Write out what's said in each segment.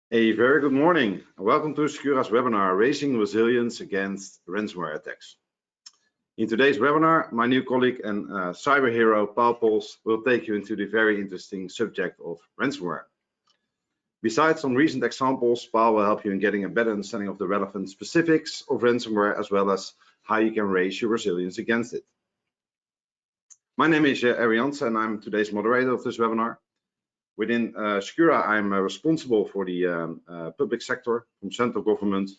A very good morning. Welcome to Secura's webinar, Raising Resilience Against Ransomware Attacks. In today's webinar, my new colleague and cyber hero, Paul Pols, will take you into the very interesting subject of ransomware. Besides some recent examples, Paul will help you in getting a better understanding of the relevant specifics of ransomware, as well as how you can raise your resilience against it. My name is Arians, and I'm today's moderator of this webinar. Within Secura, I'm responsible for the public sector, from central government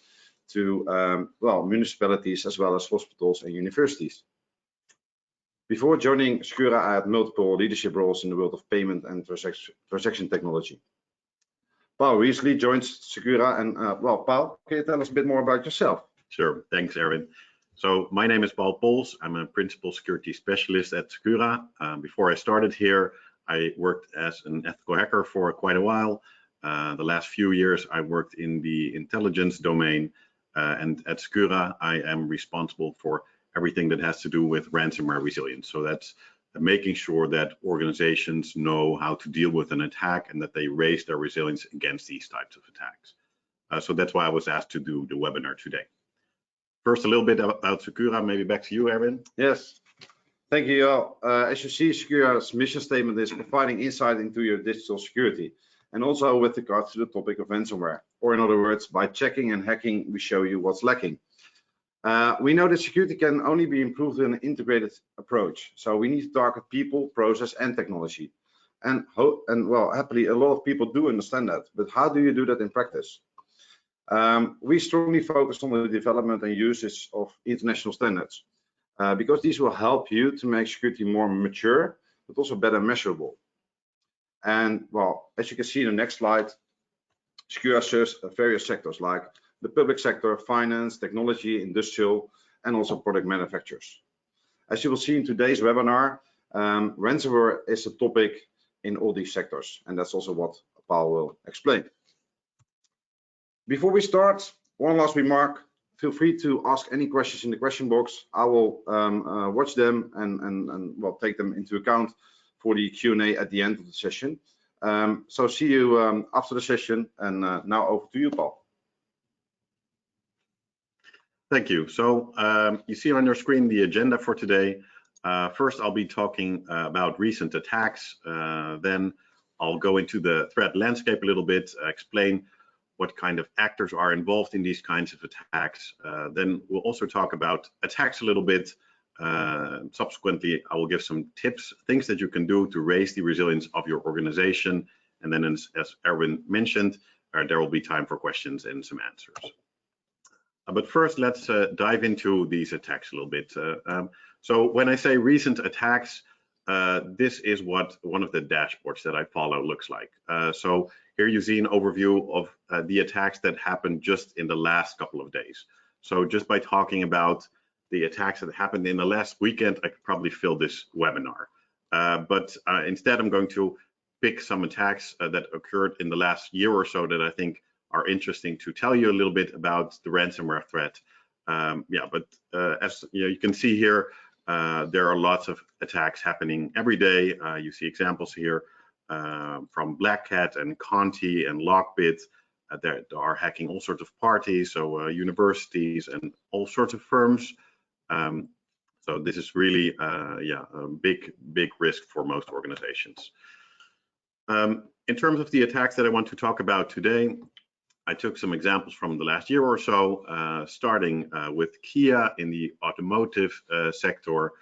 to municipalities, as well as hospitals and universities. Before joining Secura, I had multiple leadership roles in the world of payment and transaction technology. Paul recently joined Secura, and Paul, can you tell us a bit more about yourself? Sure, thanks, Erwin. So my name is Paul Pols. I'm a principal security specialist at Secura. Before I started here, I worked as an ethical hacker for quite a while. The last few years, I worked in the intelligence domain, and at Secura, I am responsible for everything that has to do with ransomware resilience. So that's making sure that organizations know how to deal with an attack and that they raise their resilience against these types of attacks. So that's why I was asked to do the webinar today. First, a little bit about Secura, maybe back to you, Erwin. Yes. Thank you, all. As you see, Secura's mission statement is providing insight into your digital security, and also with regards to the topic of ransomware. Or in other words, by checking and hacking, we show you what's lacking. We know that security can only be improved in an integrated approach. So we need to target people, process, and technology. And happily, a lot of people do understand that. But how do you do that in practice? We strongly focus on the development and usage of international standards. Because these will help you to make security more mature, but also better measurable. And as you can see in the next slide, Secura serves various sectors like the public sector, finance, technology, industrial, and also product manufacturers. As you will see in today's webinar, ransomware is a topic in all these sectors, and that's also what Paul will explain. Before we start, one last remark. Feel free to ask any questions in the question box. I will watch them and take them into account for the Q&A at the end of the session. So see you after the session, and now over to you, Paul. Thank you. So you see on your screen the agenda for today. First, I'll be talking about recent attacks. Then I'll go into the threat landscape a little bit, explain what kind of actors are involved in these kinds of attacks. Then we'll also talk about attacks a little bit. Subsequently, I will give some tips, things that you can do to raise the resilience of your organization. And then, as Erwin mentioned, there will be time for questions and some answers. But first, let's dive into these attacks a little bit. So when I say recent attacks, this is what one of the dashboards that I follow looks like. So here you see an overview of the attacks that happened just in the last couple of days. So just by talking about the attacks that happened in the last weekend, I could probably fill this webinar. But instead, I'm going to pick some attacks that occurred in the last year or so that I think are interesting to tell you a little bit about the ransomware threat. As you can see here, there are lots of attacks happening every day. You see examples here from Black Cat and Conti and Lockbit that are hacking all sorts of parties, so universities and all sorts of firms. So this is really a big risk for most organizations. In terms of the attacks that I want to talk about today, I took some examples from the last year or so, starting with Kia in the automotive sector.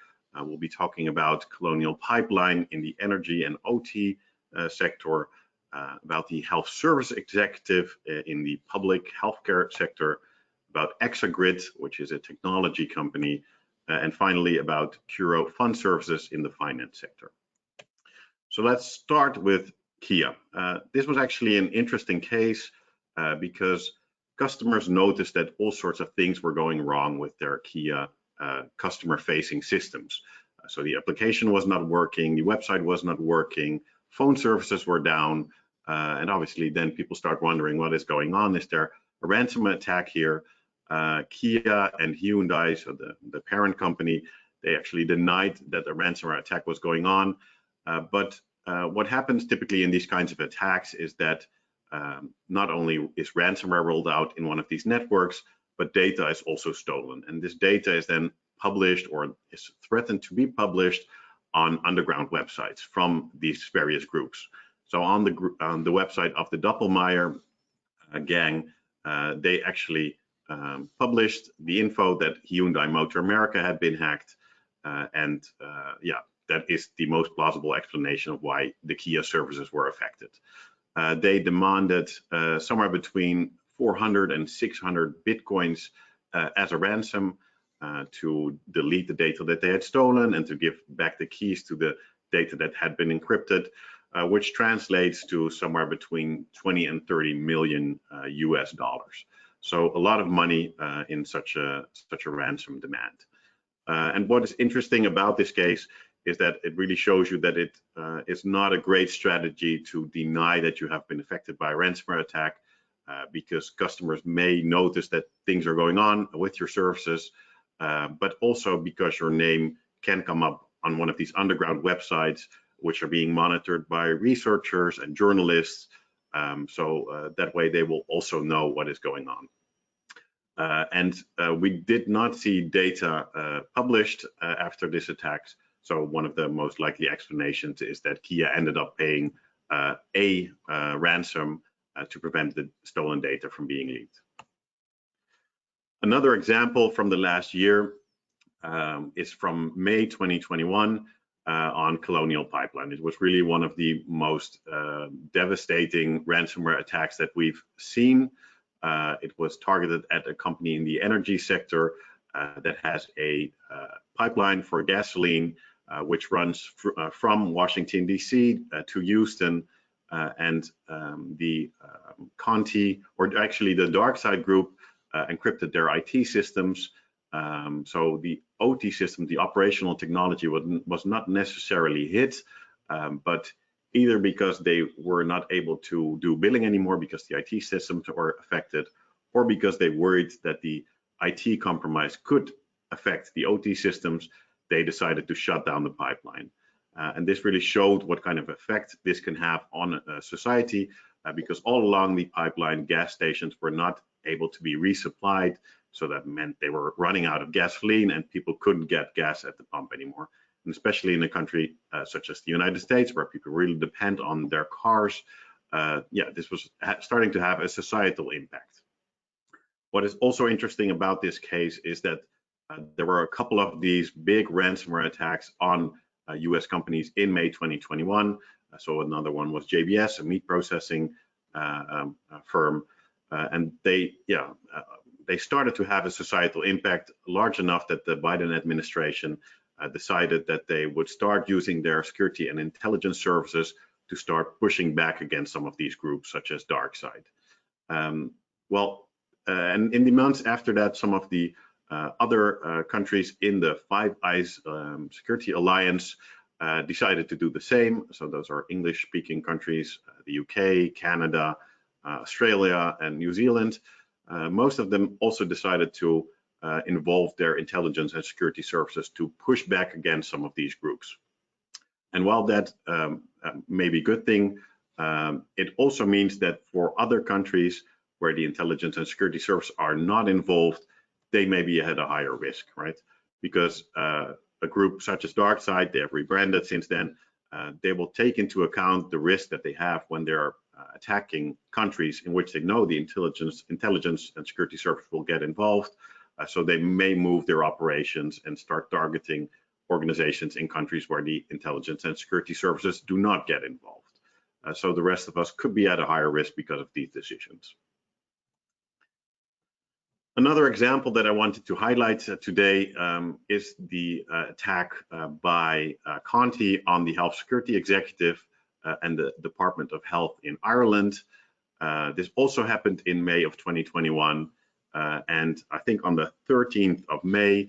We'll be talking about Colonial Pipeline in the energy and OT sector, about the health service executive in the public healthcare sector, about Exagrid, which is a technology company, and finally about Curo Fund Services in the finance sector. So let's start with Kia. This was actually an interesting case because customers noticed that all sorts of things were going wrong with their Kia customer-facing systems. So the application was not working, the website was not working, phone services were down, and obviously then people start wondering what is going on. Is there a ransomware attack here? Kia and Hyundai, so the parent company, they actually denied that a ransomware attack was going on. But what happens typically in these kinds of attacks is that not only is ransomware rolled out in one of these networks, but data is also stolen. And this data is then published or is threatened to be published on underground websites from these various groups. So on the website of the Doppelmayr gang, they actually published the info that Hyundai Motor America had been hacked. Yeah, that is the most plausible explanation of why the Kia services were affected. They demanded somewhere between 400 and 600 Bitcoins as a ransom to delete the data that they had stolen and to give back the keys to the data that had been encrypted, which translates to somewhere between 20 and 30 million US dollars. So a lot of money in such a ransom demand. And what is interesting about this case is that it really shows you that it is not a great strategy to deny that you have been affected by a ransomware attack, because customers may notice that things are going on with your services, but also because your name can come up on one of these underground websites, which are being monitored by researchers and journalists. So that way they will also know what is going on. And we did not see data published after this attack. So one of the most likely explanations is that Kia ended up paying a ransom to prevent the stolen data from being leaked. Another example from the last year is from May 2021 on Colonial pipeline. It was really one of the most devastating ransomware attacks that we've seen. It was targeted at a company in the energy sector that has a pipeline for gasoline, which runs from Washington, D.C. To Houston, and the Conti, or actually the DarkSide group, encrypted their IT systems. So the OT system, the operational technology, was not necessarily hit, but either because they were not able to do billing anymore because the IT systems were affected, or because they worried that the IT compromise could affect the OT systems, they decided to shut down the pipeline. And this really showed what kind of effect this can have on society, because all along the pipeline, gas stations were not able to be resupplied. So that meant they were running out of gasoline and people couldn't get gas at the pump anymore. And especially in a country such as the United States, where people really depend on their cars, yeah, this was starting to have a societal impact. What is also interesting about this case is that there were a couple of these big ransomware attacks on US companies in May 2021. So another one was JBS, a meat processing firm, and they started to have a societal impact large enough that the Biden administration decided that they would start using their security and intelligence services to start pushing back against some of these groups, such as DarkSide. And in the months after that, some of the other countries in the Five Eyes Security Alliance decided to do the same. So those are English-speaking countries, the UK, Canada, Australia, and New Zealand. Most of them also decided to involve their intelligence and security services to push back against some of these groups. And while that may be a good thing, it also means that for other countries where the intelligence and security services are not involved, they may be at a higher risk, right? Because a group such as DarkSide, they have rebranded since then, they will take into account the risk that they have when they're attacking countries in which they know the intelligence and security service will get involved. So they may move their operations and start targeting organizations in countries where the intelligence and security services do not get involved. So the rest of us could be at a higher risk because of these decisions. Another example that I wanted to highlight today is the attack by Conti on the health security executive and the Department of Health in Ireland. This also happened in May of 2021. And I think on the 13th of May,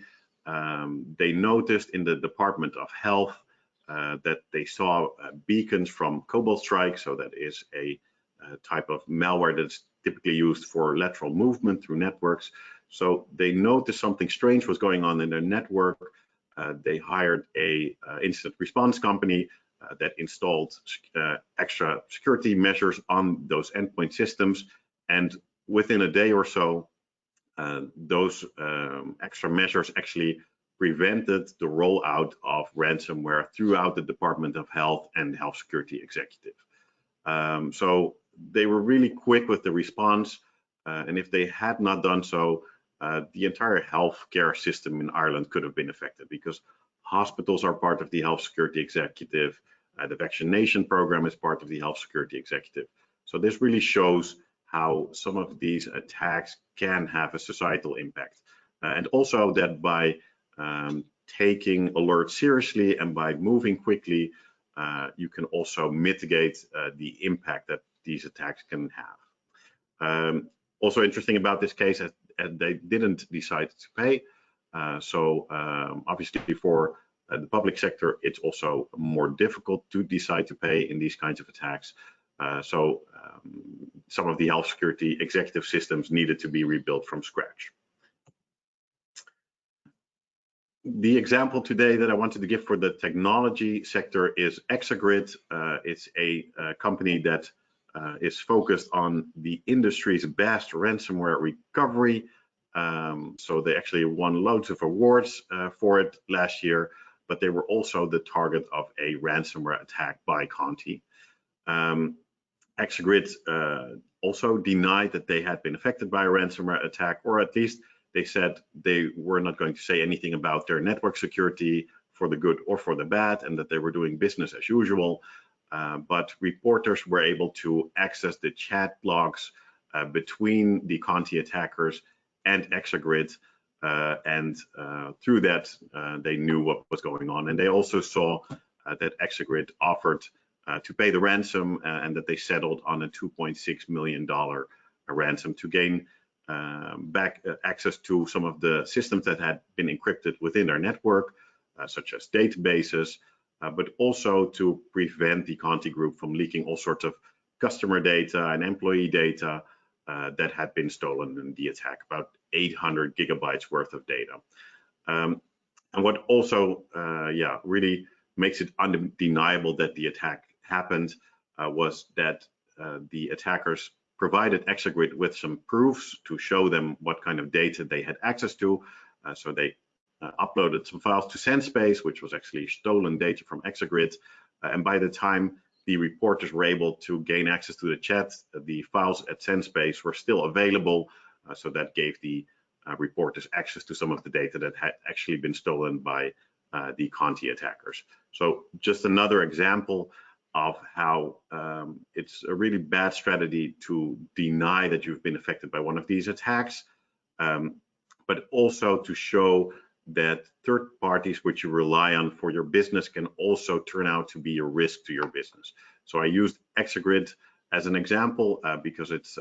they noticed in the Department of Health that they saw beacons from Cobalt Strike. So that is a type of malware that's typically used for lateral movement through networks. So they noticed something strange was going on in their network. They hired a incident response company that installed extra security measures on those endpoint systems, and within a day or so, those extra measures actually prevented the rollout of ransomware throughout the Department of Health and Health Security Executive. So they were really quick with the response, and if they had not done so, the entire healthcare system in Ireland could have been affected, because hospitals are part of the Health Security Executive, the vaccination program is part of the Health Security Executive. So this really shows how some of these attacks can have a societal impact, and also that by taking alerts seriously and by moving quickly, you can also mitigate the impact that these attacks can have. Also interesting about this case, they didn't decide to pay. So obviously for the public sector, it's also more difficult to decide to pay in these kinds of attacks. So some of the health security executive systems needed to be rebuilt from scratch. The example today that I wanted to give for the technology sector is Exagrid. It's a company that is focused on the industry's best ransomware recovery. So they actually won loads of awards for it last year, but they were also the target of a ransomware attack by Conti. Exagrid also denied that they had been affected by a ransomware attack, or at least they said they were not going to say anything about their network security for the good or for the bad, and that they were doing business as usual. But reporters were able to access the chat logs between the Conti attackers and Exagrid, and through that they knew what was going on. And they also saw that Exagrid offered to pay the ransom, and that they settled on a $2.6 million ransom to gain back access to some of the systems that had been encrypted within their network, such as databases, but also to prevent the Conti group from leaking all sorts of customer data and employee data that had been stolen in the attack, about 800 gigabytes worth of data. And what also really makes it undeniable that the attack happened was that the attackers provided Exagrid with some proofs to show them what kind of data they had access to. So they uploaded some files to SendSpace, which was actually stolen data from Exagrid. And by the time the reporters were able to gain access to the chat, the files at SendSpace were still available. So that gave the reporters access to some of the data that had actually been stolen by the Conti attackers. So just another example of how it's a really bad strategy to deny that you've been affected by one of these attacks, but also to show that third parties which you rely on for your business can also turn out to be a risk to your business. So I used Exagrid as an example because it's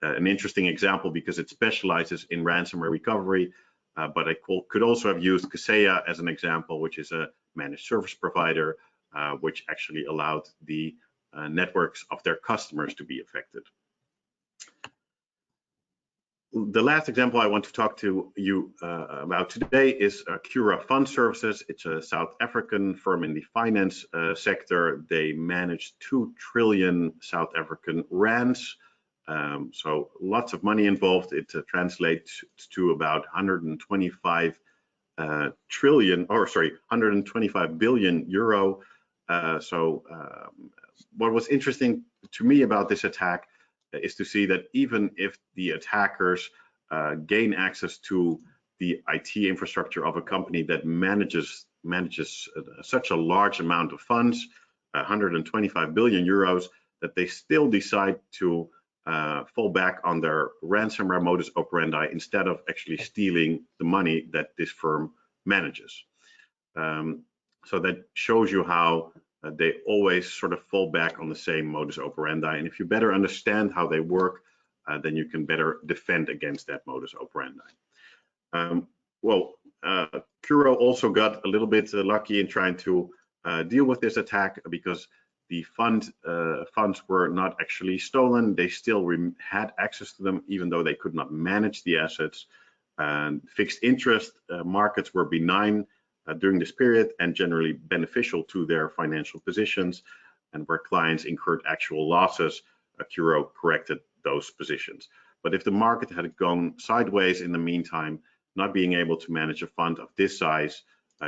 an interesting example because it specializes in ransomware recovery, but I could also have used Kaseya as an example, which is a managed service provider, which actually allowed the networks of their customers to be affected. The last example I want to talk to you about today is Cura Fund Services. It's a South African firm in the finance sector. They manage 2 trillion South African rands. So lots of money involved. It translates to about 125 billion euro. What was interesting to me about this attack is to see that even if the attackers gain access to the IT infrastructure of a company that manages such a large amount of funds, 125 billion euros, that they still decide to fall back on their ransomware modus operandi instead of actually stealing the money that this firm manages. So that shows you how they always sort of fall back on the same modus operandi. And if you better understand how they work, then you can better defend against that modus operandi. Cura also got a little bit lucky in trying to deal with this attack because the funds were not actually stolen. They still had access to them, even though they could not manage the assets. And fixed interest markets were benign during this period and generally beneficial to their financial positions, and where clients incurred actual losses, Curo corrected those positions. But if the market had gone sideways in the meantime, not being able to manage a fund of this size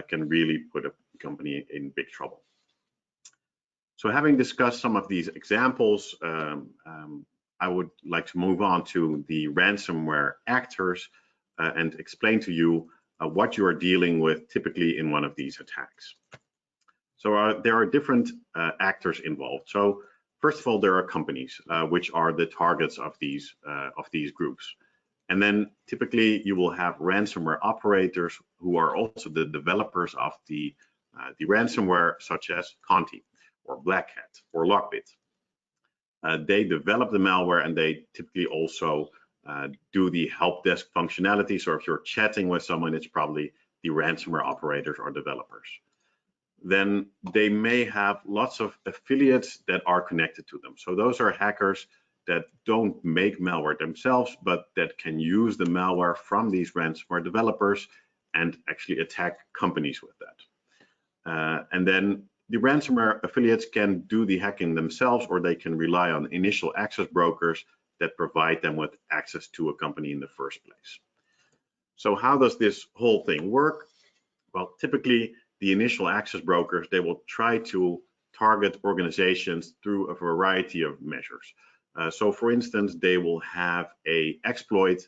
can really put a company in big trouble. So having discussed some of these examples, I would like to move on to the ransomware actors and explain to you what you are dealing with typically in one of these attacks. So there are different actors involved. So first of all, there are companies which are the targets of these groups. And then typically you will have ransomware operators who are also the developers of the ransomware, such as Conti or Black Hat or Lockbit. They develop the malware, and they typically also do the help desk functionality. So if you're chatting with someone, it's probably the ransomware operators or developers. Then they may have lots of affiliates that are connected to them. So those are hackers that don't make malware themselves, but that can use the malware from these ransomware developers and actually attack companies with that. And then the ransomware affiliates can do the hacking themselves, or they can rely on initial access brokers that provide them with access to a company in the first place. So how does this whole thing work? Well, typically the initial access brokers, they will try to target organizations through a variety of measures. So for instance, they will have an exploit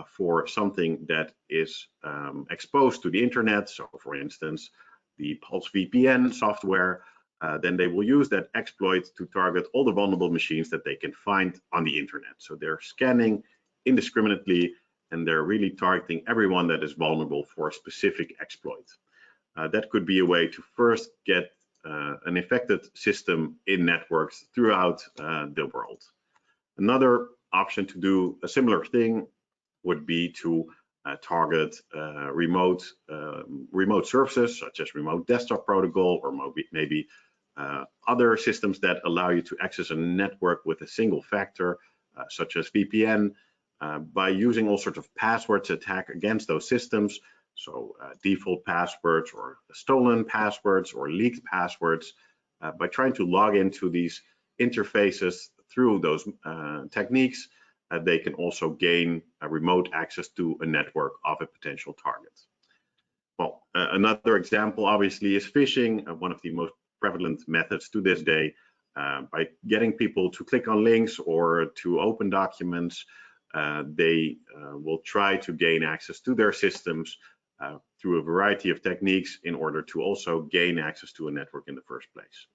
for something that is exposed to the internet. So for instance, the Pulse VPN software, then they will use that exploit to target all the vulnerable machines that they can find on the internet. So they're scanning indiscriminately, and they're really targeting everyone that is vulnerable for a specific exploit. That could be a way to first get an infected system in networks throughout the world. Another option to do a similar thing would be to target remote services, such as remote desktop protocol, or maybe other systems that allow you to access a network with a single factor, such as VPN, by using all sorts of passwords to attack against those systems. So default passwords or stolen passwords or leaked passwords. By trying to log into these interfaces through those techniques, they can also gain a remote access to a network of a potential target. Well, another example obviously is phishing, one of the most prevalent methods to this day, by getting people to click on links or to open documents. They will try to gain access to their systems through a variety of techniques in order to also gain access to a network in the first place.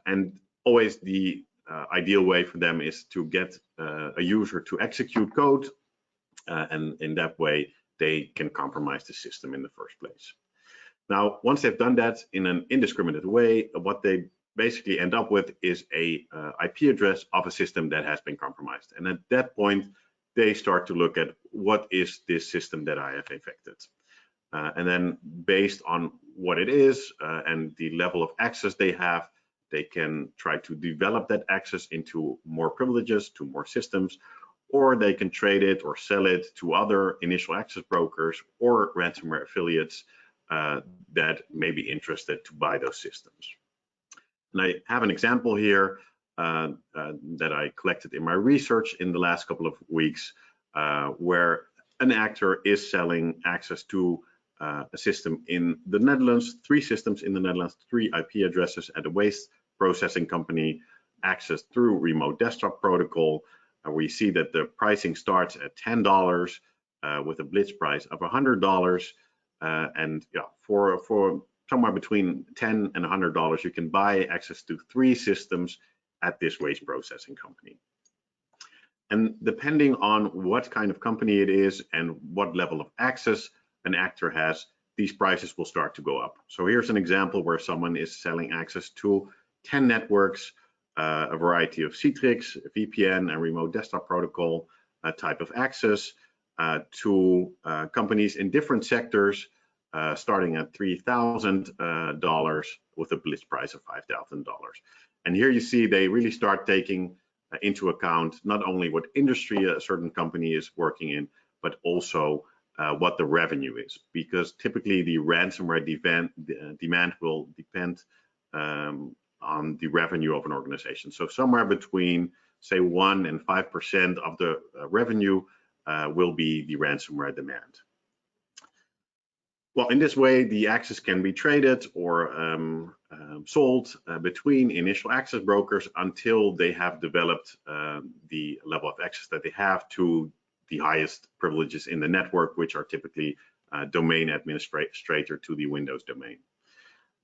And always the ideal way for them is to get a user to execute code, and in that way they can compromise the system in the first place. Now, once they've done that in an indiscriminate way, what they basically end up with is a IP address of a system that has been compromised. And at that point, they start to look at what is this system that I have infected. And then based on what it is and the level of access they have, they can try to develop that access into more privileges, to more systems, or they can trade it or sell it to other initial access brokers or ransomware affiliates that may be interested to buy those systems. And I have an example here that I collected in my research in the last couple of weeks, where an actor is selling access to a system in the Netherlands, 3 systems in the Netherlands, 3 IP addresses at a waste processing company, access through remote desktop protocol. We see that the pricing starts at $10 with a blitz price of $100, and yeah, for somewhere between $10 and $100, you can buy access to 3 systems at this waste processing company. And depending on what kind of company it is and what level of access an actor has, these prices will start to go up. So here's an example where someone is selling access to 10 networks, a variety of Citrix, VPN, and remote desktop protocol type of access to companies in different sectors, starting at $3,000 with a blitz price of $5,000. And here you see they really start taking into account not only what industry a certain company is working in, but also what the revenue is, because typically the ransomware demand will depend on the revenue of an organization. So somewhere between, say, 1 and 5% of the revenue will be the ransomware demand. Well, in this way, the access can be traded or sold between initial access brokers until they have developed the level of access that they have to the highest privileges in the network, which are typically domain administrator to the Windows domain.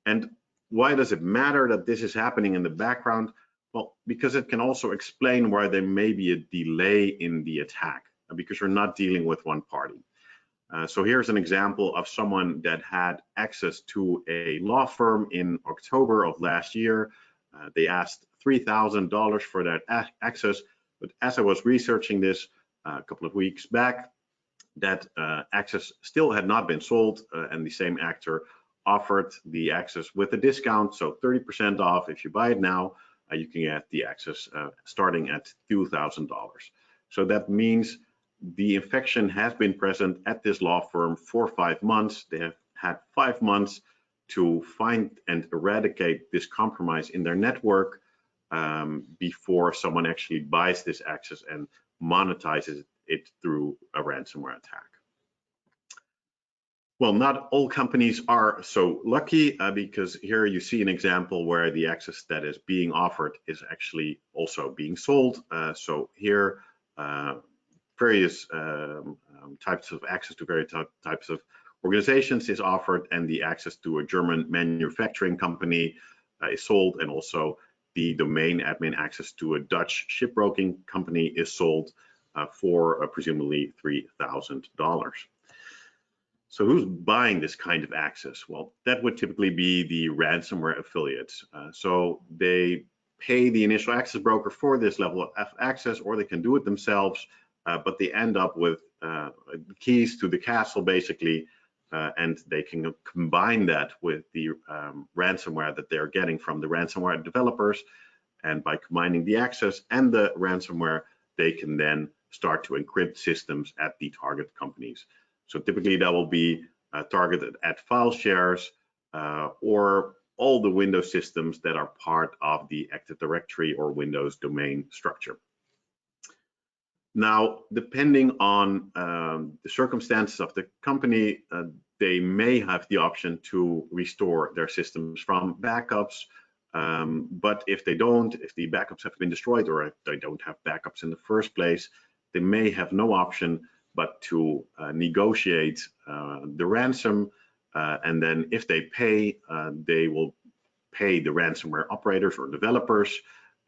And why does it matter that this is happening in the background? Well, because it can also explain why there may be a delay in the attack, because you're not dealing with one party. So here's an example of someone that had access to a law firm in October of last year. They asked $3,000 for that access, but as I was researching this a couple of weeks back, that access still had not been sold, and the same actor offered the access with a discount, so 30% off. If you buy it now, you can get the access starting at $2,000. So that means the infection has been present at this law firm for 5 months. They have had 5 months to find and eradicate this compromise in their network before someone actually buys this access and monetizes it through a ransomware attack. Well, not all companies are so lucky because here you see an example where the access that is being offered is actually also being sold. So here, various types of access to various types of organizations is offered, and the access to a German manufacturing company is sold, and also the domain admin access to a Dutch shipbroking company is sold for presumably $3,000. So who's buying this kind of access? Well, that would typically be the ransomware affiliates. So they pay the initial access broker for this level of access, or they can do it themselves, but they end up with keys to the castle, basically, and they can combine that with the ransomware that they're getting from the ransomware developers. And by combining the access and the ransomware, they can then start to encrypt systems at the target companies. So typically that will be targeted at file shares or all the Windows systems that are part of the Active Directory or Windows domain structure. Now, depending on the circumstances of the company, they may have the option to restore their systems from backups. But if they don't, if the backups have been destroyed, or if they don't have backups in the first place, they may have no option but to negotiate the ransom. And then if they pay, they will pay the ransomware operators or developers.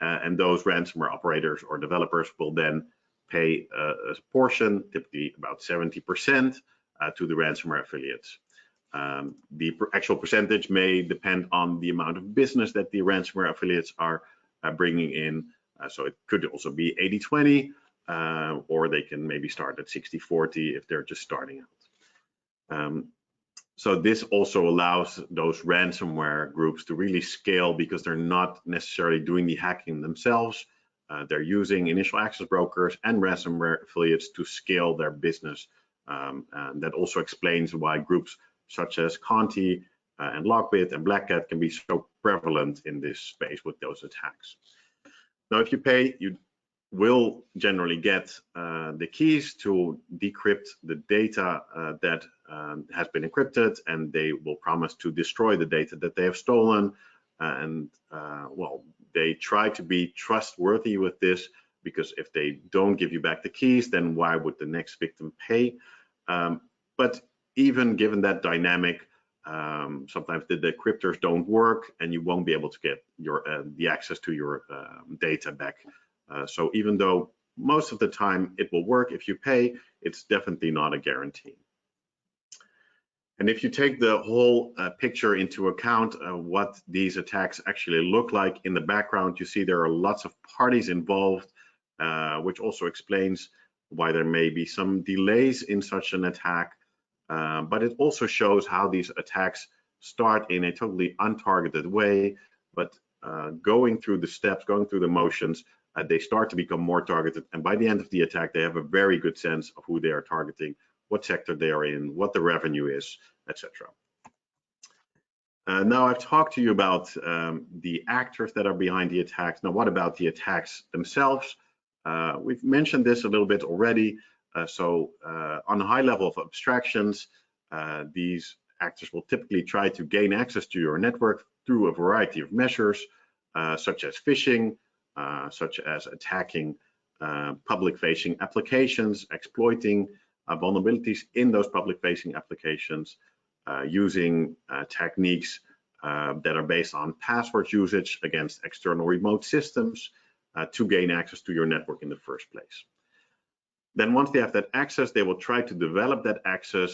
And those ransomware operators or developers will then pay a portion, typically about 70%, to the ransomware affiliates. The actual percentage may depend on the amount of business that the ransomware affiliates are bringing in. So it could also be 80-20, or they can maybe start at 60-40 if they're just starting out. So this also allows those ransomware groups to really scale, because they're not necessarily doing the hacking themselves. They're using initial access brokers and ransomware affiliates to scale their business. And that also explains why groups such as Conti and Lockbit and Black Hat can be so prevalent in this space with those attacks. Now, if you pay, you will generally get the keys to decrypt the data that has been encrypted, and they will promise to destroy the data that they have stolen. Well, they try to be trustworthy with this, because if they don't give you back the keys, then why would the next victim pay? But even given that dynamic, sometimes the decryptors don't work, and you won't be able to get your the access to your data back. So even though most of the time it will work if you pay, it's definitely not a guarantee. And if you take the whole picture into account, what these attacks actually look like in the background, you see there are lots of parties involved, which also explains why there may be some delays in such an attack. But it also shows how these attacks start in a totally untargeted way, but going through the steps, going through the motions, they start to become more targeted. And by the end of the attack, they have a very good sense of who they are targeting, what sector they are in, what the revenue is, etc. Now I've talked to you about the actors that are behind the attacks. Now what about the attacks themselves? We've mentioned this a little bit already. On a high level of abstractions, these actors will typically try to gain access to your network through a variety of measures, such as phishing, such as attacking public-facing applications, exploiting vulnerabilities in those public-facing applications, using techniques that are based on password usage against external remote systems to gain access to your network in the first place. Then once they have that access, they will try to develop that access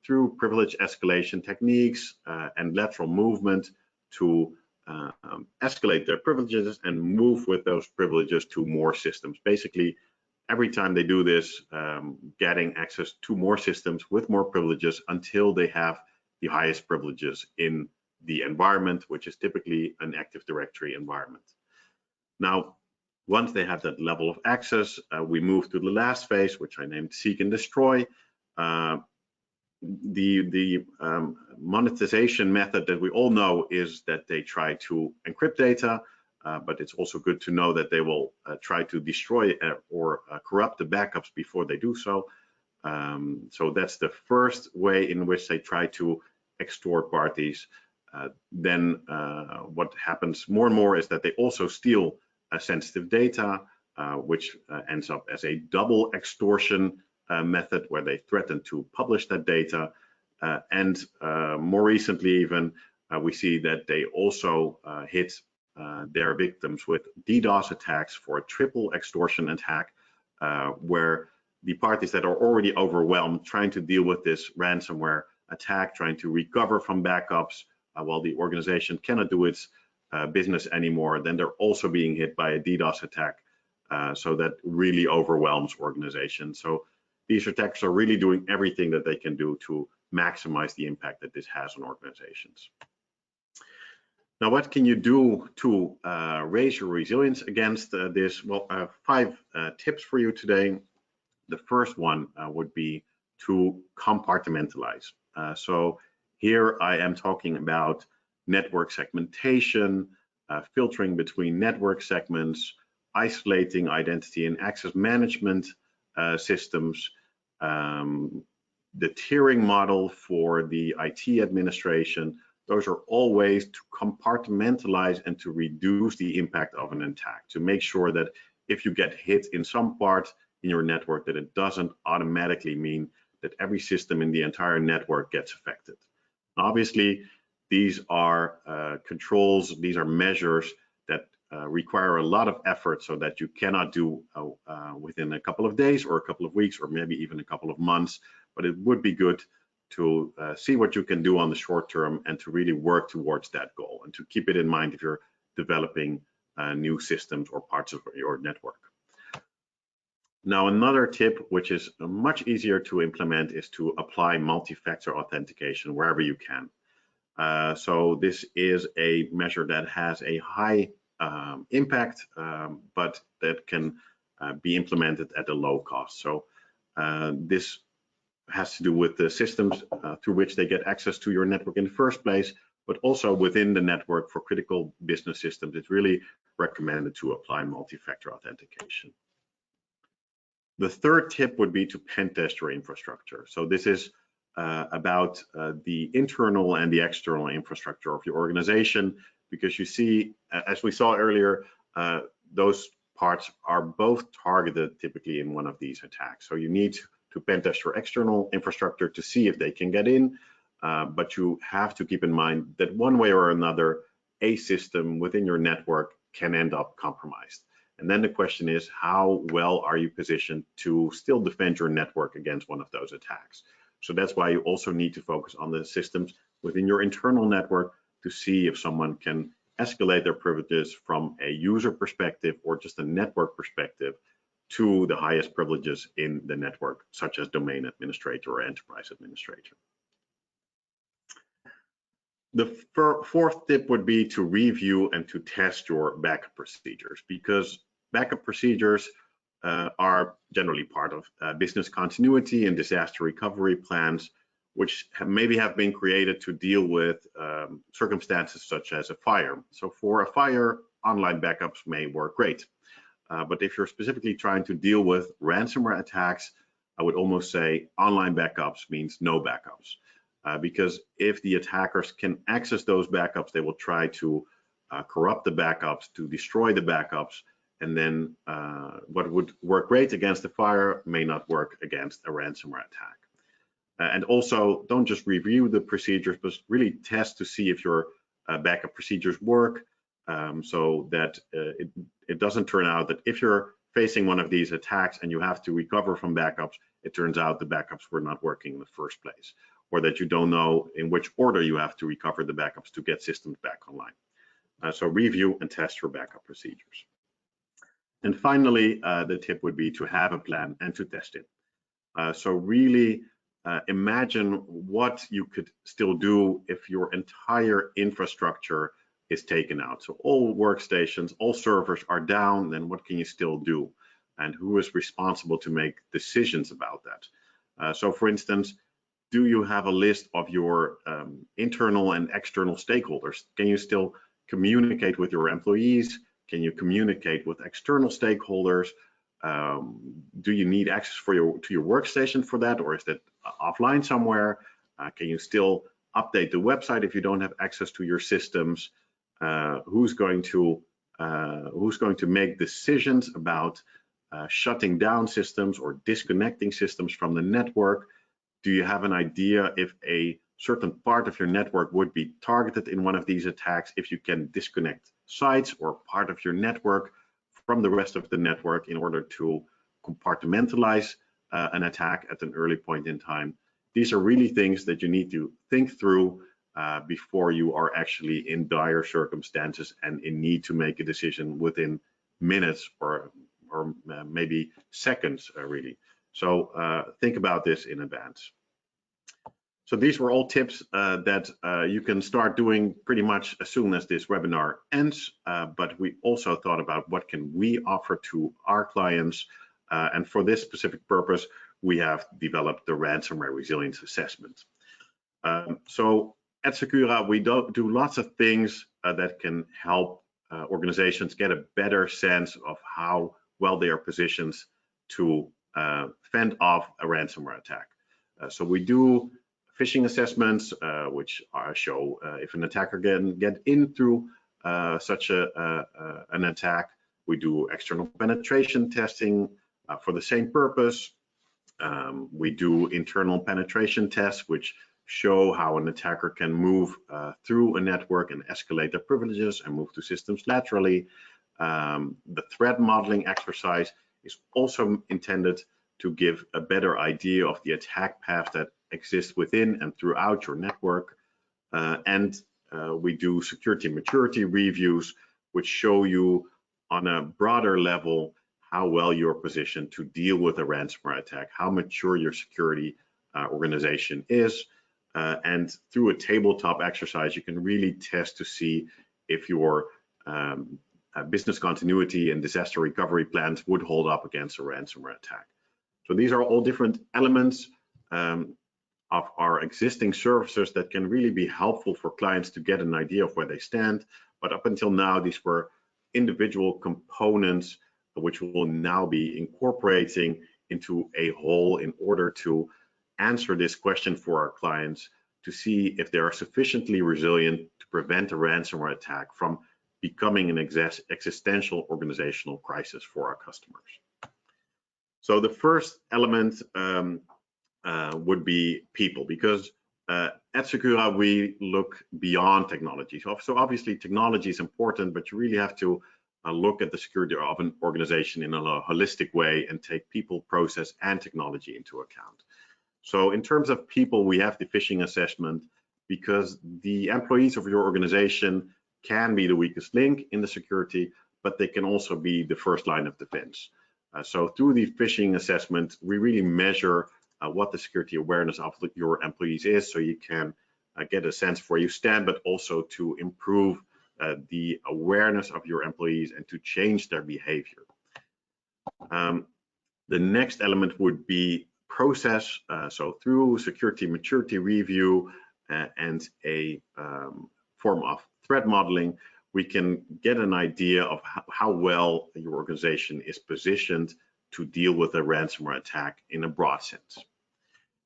through privilege escalation techniques and lateral movement to escalate their privileges and move with those privileges to more systems. Basically, every time they do this, getting access to more systems with more privileges until they have the highest privileges in the environment, which is typically an Active Directory environment. Now, once they have that level of access, we move to the last phase, which I named Seek and Destroy. The monetization method that we all know is that they try to encrypt data, but it's also good to know that they will try to destroy or corrupt the backups before they do so. So that's the first way in which they try to extort parties. Then what happens more and more is that they also steal sensitive data, which ends up as a double extortion method where they threaten to publish that data. And more recently even, we see that they also hit their victims with DDoS attacks for a triple extortion attack, where the parties that are already overwhelmed trying to deal with this ransomware attack, trying to recover from backups, while the organization cannot do its business anymore, then they're also being hit by a DDoS attack. So that really overwhelms organizations. So these attacks are really doing everything that they can do to maximize the impact that this has on organizations. Now, what can you do to raise your resilience against this? Well, I have 5 tips for you today. The first one would be to compartmentalize. So here I am talking about network segmentation, filtering between network segments, isolating identity and access management systems, the tiering model for the IT administration. Those are all ways to compartmentalize and to reduce the impact of an attack, to make sure that if you get hit in some part in your network, that it doesn't automatically mean that every system in the entire network gets affected. Obviously, these are controls, these are measures that require a lot of effort, so that you cannot do within a couple of days or a couple of weeks or maybe even a couple of months. But it would be good to see what you can do on the short term and to really work towards that goal, and to keep it in mind if you're developing new systems or parts of your network. Now, another tip, which is much easier to implement, is to apply multi-factor authentication wherever you can. So this is a measure that has a high impact, but that can be implemented at a low cost. So this has to do with the systems through which they get access to your network in the first place, but also within the network for critical business systems. It's really recommended to apply multi-factor authentication. The third tip would be to pen test your infrastructure. So this is about the internal and the external infrastructure of your organization, because you see, as we saw earlier, those parts are both targeted typically in one of these attacks. So you need to pen test your external infrastructure to see if they can get in, but you have to keep in mind that one way or another, a system within your network can end up compromised. And then the question is, how well are you positioned to still defend your network against one of those attacks? So that's why you also need to focus on the systems within your internal network to see if someone can escalate their privileges from a user perspective or just a network perspective to the highest privileges in the network, such as domain administrator or enterprise administrator. The fourth tip would be to review and to test your backup procedures, because backup procedures are generally part of business continuity and disaster recovery plans, which maybe have been created to deal with circumstances such as a fire. So for a fire, online backups may work great. But if you're specifically trying to deal with ransomware attacks, I would almost say online backups means no backups. Because if the attackers can access those backups, they will try to corrupt the backups, to destroy the backups, and then what would work great against a fire may not work against a ransomware attack. And also, don't just review the procedures, but really test to see if your backup procedures work, so that it doesn't turn out that if you're facing one of these attacks and you have to recover from backups, it turns out the backups were not working in the first place, or that you don't know in which order you have to recover the backups to get systems back online. So review and test your backup procedures. And finally, the tip would be to have a plan and to test it. So really imagine what you could still do if your entire infrastructure is taken out. So all workstations, all servers are down, then what can you still do? And who is responsible to make decisions about that? So for instance, do you have a list of your internal and external stakeholders? Can you still communicate with your employees? Can you communicate with external stakeholders? Do you need access to your workstation for that, or is that offline somewhere? Can you still update the website if you don't have access to your systems? Who's going to make decisions about shutting down systems or disconnecting systems from the network? Do you have an idea if a certain part of your network would be targeted in one of these attacks, if you can disconnect sites or part of your network from the rest of the network in order to compartmentalize an attack at an early point in time? These are really things that you need to think through before you are actually in dire circumstances and in need to make a decision within minutes or maybe seconds, really. So think about this in advance. So these were all tips that you can start doing pretty much as soon as this webinar ends, but we also thought about what can we offer to our clients, and for this specific purpose we have developed the ransomware resilience assessment. So at Secura we do lots of things that can help organizations get a better sense of how well they are positioned to fend off a ransomware attack. So we do phishing assessments, which show if an attacker can get in through such an attack. We do external penetration testing for the same purpose. We do internal penetration tests, which show how an attacker can move through a network and escalate their privileges and move to systems laterally. The threat modeling exercise is also intended to give a better idea of the attack path that exists within and throughout your network. And we do security maturity reviews, which show you on a broader level how well you're positioned to deal with a ransomware attack, how mature your security organization is. And through a tabletop exercise, you can really test to see if your business continuity and disaster recovery plans would hold up against a ransomware attack. So these are all different elements of our existing services that can really be helpful for clients to get an idea of where they stand. But up until now, these were individual components which we will now be incorporating into a whole in order to answer this question for our clients, to see if they are sufficiently resilient to prevent a ransomware attack from becoming an existential organizational crisis for our customers. So the first element would be people, because at Secura we look beyond technology. So obviously technology is important, but you really have to look at the security of an organization in a holistic way and take people, process, and technology into account. So in terms of people, we have the phishing assessment, because the employees of your organization can be the weakest link in the security, but they can also be the first line of defense. So through the phishing assessment, we really measure what the security awareness of your employees is, so you can get a sense for where you stand, but also to improve the awareness of your employees and to change their behavior. The next element would be process. So through security maturity review and a form of threat modeling, we can get an idea of how well your organization is positioned to deal with a ransomware attack in a broad sense.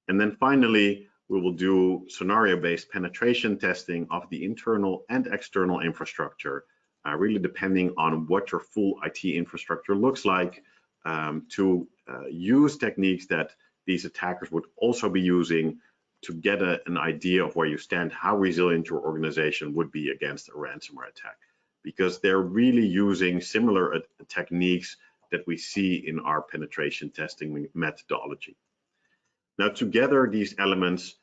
And then finally, we will do scenario-based penetration testing of the internal and external infrastructure, really depending on what your full IT infrastructure looks like, to use techniques that these attackers would also be using to get an idea of where you stand, how resilient your organization would be against a ransomware attack, because they're really using similar techniques that we see in our penetration testing methodology. Now, together, these elements,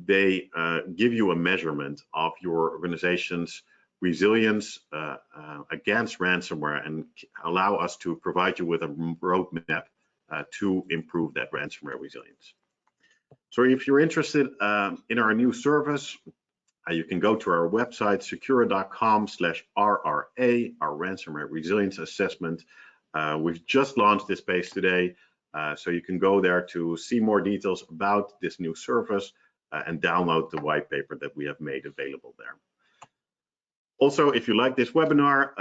they give you a measurement of your organization's resilience against ransomware and allow us to provide you with a roadmap to improve that ransomware resilience. So if you're interested in our new service, you can go to our website, secura.com/RRA, our ransomware resilience assessment. We've just launched this page today, so you can go there to see more details about this new service and download the white paper that we have made available there. Also, if you like this webinar,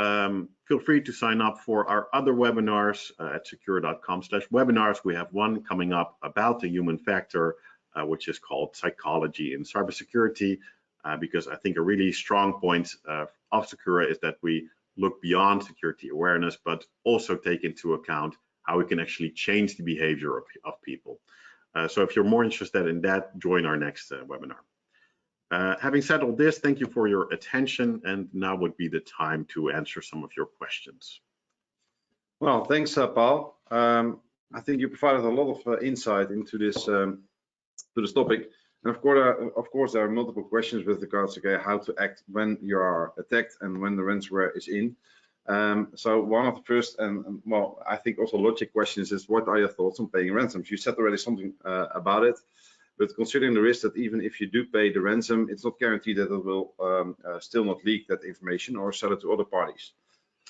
feel free to sign up for our other webinars at secura.com/webinars. We have one coming up about the human factor, which is called Psychology in Cybersecurity, because I think a really strong point of Secura is that we look beyond security awareness, but also take into account how we can actually change the behavior of people. So if you're more interested in that, join our next webinar. Having said all this, thank you for your attention, and now would be the time to answer some of your questions. Well, thanks, Paul. I think you provided a lot of insight into this topic. And of course, there are multiple questions with regards to how to act when you are attacked and when the ransomware is in. So one of the first and well, I think also logic questions is, what are your thoughts on paying ransoms? You said already something about it, but considering the risk that even if you do pay the ransom, it's not guaranteed that it will still not leak that information or sell it to other parties.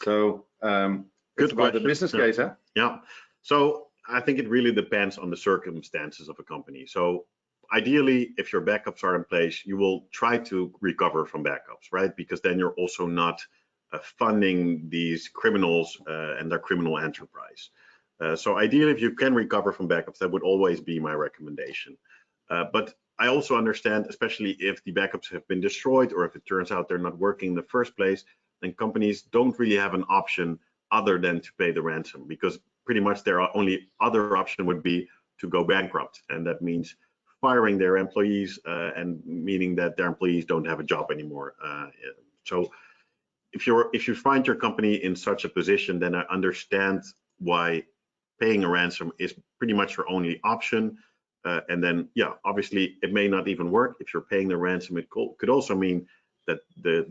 So good about the business case, huh? Yeah. So I think it really depends on the circumstances of a company. So ideally, if your backups are in place, you will try to recover from backups, right? Because then you're also not funding these criminals and their criminal enterprise. So ideally, if you can recover from backups, that would always be my recommendation. But I also understand, especially if the backups have been destroyed or if it turns out they're not working in the first place, then companies don't really have an option other than to pay the ransom, because pretty much their only other option would be to go bankrupt. And that means firing their employees and meaning that their employees don't have a job anymore. So if you find your company in such a position, then I understand why paying a ransom is pretty much your only option. And then, yeah, obviously it may not even work. If you're paying the ransom, it could also mean that the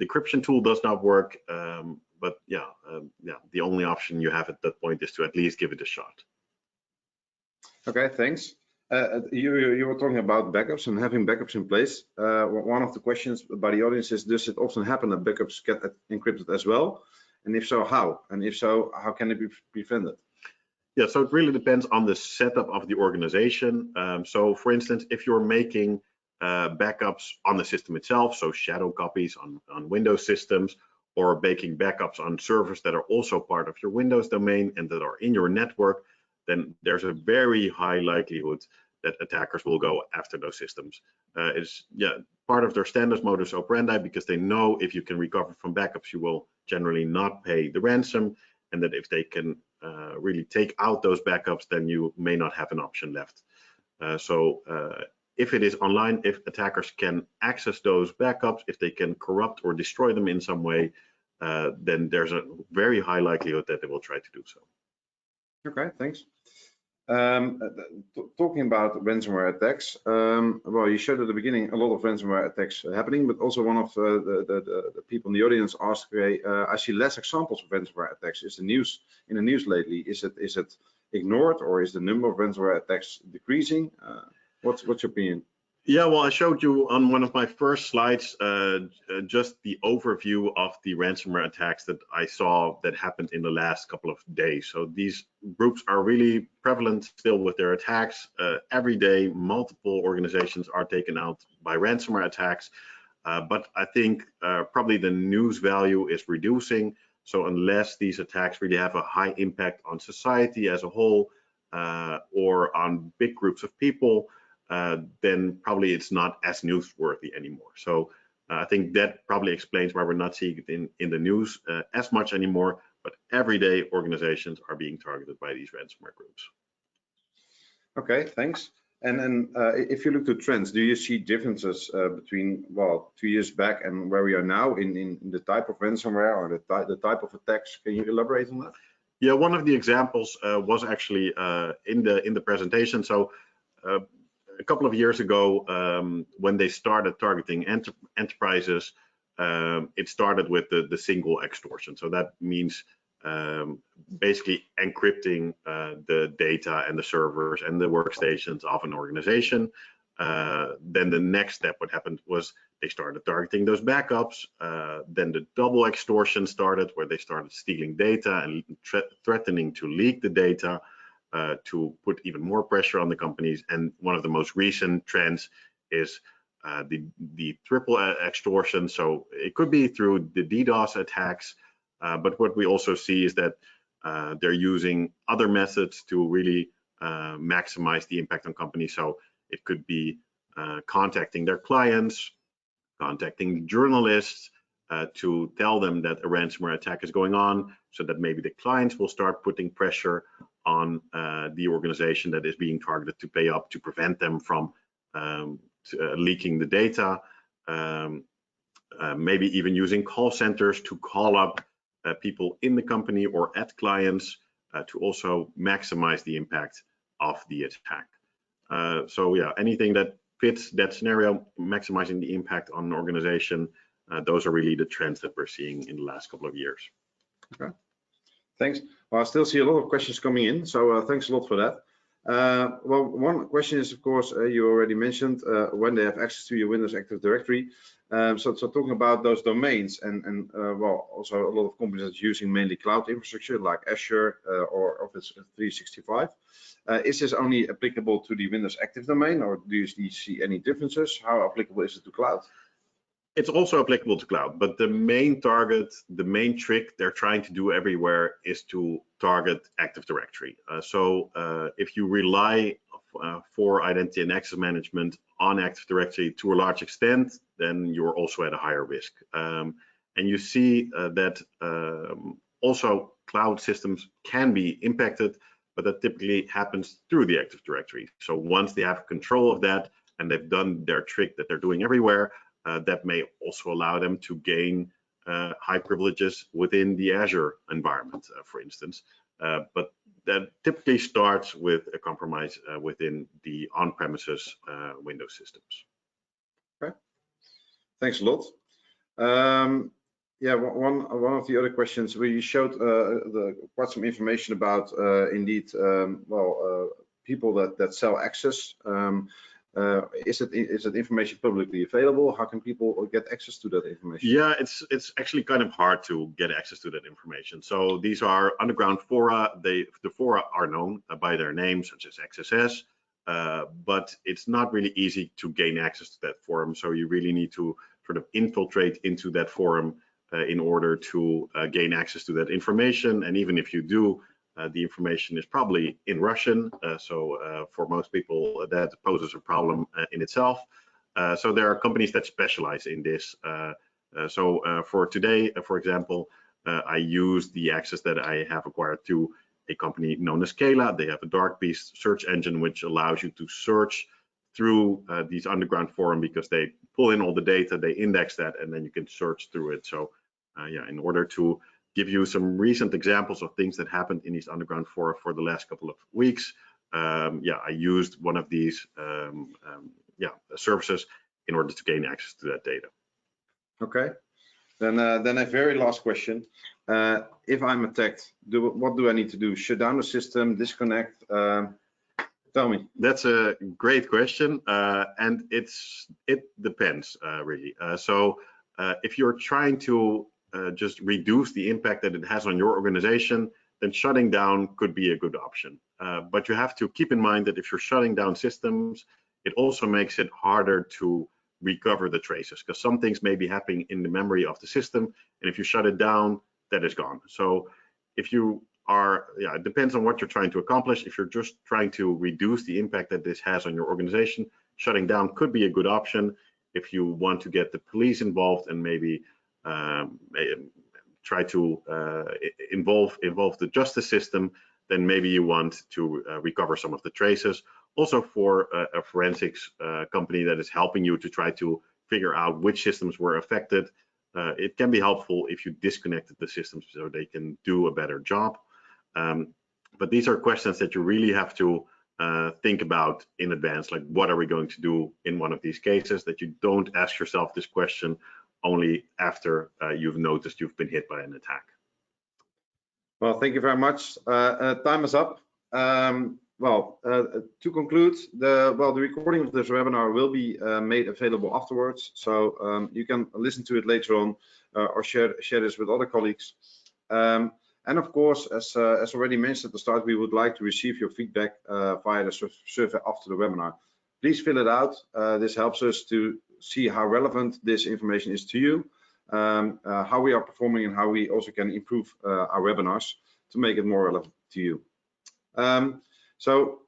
decryption tool does not work. But yeah, the only option you have at that point is to at least give it a shot. Okay, thanks. You were talking about backups and having backups in place. One of the questions by the audience is, does it often happen that backups get encrypted as well? And if so, how? And if so, how can it be prevented? Yeah, so it really depends on the setup of the organization. So for instance, if you're making backups on the system itself, so shadow copies on Windows systems, or making backups on servers that are also part of your Windows domain and that are in your network, then there's a very high likelihood that attackers will go after those systems. It's part of their standard modus operandi, because they know if you can recover from backups, you will generally not pay the ransom, and that if they can really take out those backups, then you may not have an option left. So if it is online, if attackers can access those backups, if they can corrupt or destroy them in some way, then there's a very high likelihood that they will try to do so. Okay, thanks. Talking about ransomware attacks, well, you showed at the beginning a lot of ransomware attacks happening, but also one of the people in the audience asked, I see less examples of ransomware attacks. Is in the news lately? Is it ignored, or is the number of ransomware attacks decreasing? What's your opinion? Yeah, well, I showed you on one of my first slides just the overview of the ransomware attacks that I saw that happened in the last couple of days. So these groups are really prevalent still with their attacks. Every day, multiple organizations are taken out by ransomware attacks. But I think probably the news value is reducing. So unless these attacks really have a high impact on society as a whole or on big groups of people, then probably it's not as newsworthy anymore. So I think that probably explains why we're not seeing it in the news as much anymore, but everyday organizations are being targeted by these ransomware groups. Okay, thanks. And then if you look to trends, do you see differences between, well, 2 years back and where we are now in the type of ransomware or the type of attacks? Can you elaborate on that? Yeah, one of the examples was actually in the presentation. So a couple of years ago, when they started targeting enterprises, it started with the single extortion. So that means basically encrypting the data and the servers and the workstations of an organization. Then the next step, what happened was they started targeting those backups. Then the double extortion started, where they started stealing data and threatening to leak the data. To put even more pressure on the companies. And one of the most recent trends is the triple extortion. So it could be through the DDoS attacks, but what we also see is that they're using other methods to really maximize the impact on companies. So it could be contacting their clients, contacting journalists to tell them that a ransomware attack is going on, so that maybe the clients will start putting pressure on the organization that is being targeted to pay up to prevent them from leaking the data. Maybe even using call centers to call up people in the company or at clients to also maximize the impact of the attack. So yeah, anything that fits that scenario, maximizing the impact on an organization, those are really the trends that we're seeing in the last couple of years. Okay. Thanks. Well, I still see a lot of questions coming in, so thanks a lot for that. Well, one question is, of course, you already mentioned when they have access to your Windows Active Directory. So talking about those domains and well, also a lot of companies that's using mainly cloud infrastructure like Azure or Office 365. Is this only applicable to the Windows Active domain, or do you see any differences? How applicable is it to cloud? It's also applicable to cloud, but the main target, the main trick they're trying to do everywhere is to target Active Directory. So if you rely for identity and access management on Active Directory to a large extent, then you're also at a higher risk. And you see that also cloud systems can be impacted, but that typically happens through the Active Directory. So once they have control of that and they've done their trick that they're doing everywhere, that may also allow them to gain high privileges within the Azure environment, for instance. But that typically starts with a compromise within the on-premises Windows systems. Okay, thanks a lot. Yeah, one of the other questions, we showed quite some information about indeed, well, people that sell access. Is it information publicly available? How can people get access to that information? Yeah, it's actually kind of hard to get access to that information. So these are underground fora. The fora are known by their names, such as XSS, but it's not really easy to gain access to that forum. So you really need to sort of infiltrate into that forum in order to gain access to that information. And even if you do, the information is probably in Russian, so for most people that poses a problem in itself. So there are companies that specialize in this. So for today, for example, I use the access that I have acquired to a company known as Scala. They have a dark beast search engine which allows you to search through these underground forum, because they pull in all the data, they index that, and then you can search through it. So yeah, in order to give you some recent examples of things that happened in these underground fora for the last couple of weeks. Yeah, I used one of these services in order to gain access to that data. Okay, then a very last question. If I'm attacked, what do I need to do? Shut down the system, disconnect? Tell me. That's a great question, and it depends really. So if you're trying to just reduce the impact that it has on your organization, then shutting down could be a good option. But you have to keep in mind that if you're shutting down systems, it also makes it harder to recover the traces, because some things may be happening in the memory of the system, and if you shut it down, that is gone. So if you are, it depends on what you're trying to accomplish. If you're just trying to reduce the impact that this has on your organization, shutting down could be a good option. If you want to get the police involved and maybe try to involve the justice system, then maybe you want to recover some of the traces. Also for a forensics company that is helping you to try to figure out which systems were affected, it can be helpful if you disconnected the systems so they can do a better job. But these are questions that you really have to think about in advance, like what are we going to do in one of these cases, that you don't ask yourself this question only after you've noticed you've been hit by an attack. Well, thank you very much. Time is up. To conclude, the recording of this webinar will be made available afterwards, so you can listen to it later on or share this with other colleagues. And of course, as already mentioned at the start, we would like to receive your feedback via the survey after the webinar. Please fill it out. This helps us to see how relevant this information is to you, how we are performing, and how we also can improve our webinars to make it more relevant to you. So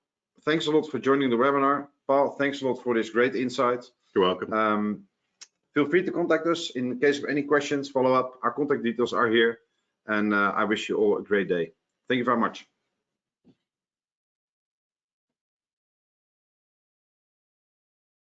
thanks a lot for joining the webinar. Paul, thanks a lot for this great insight. You're welcome. Feel free to contact us in case of any questions, follow up. Our contact details are here, and I wish you all a great day. Thank you very much.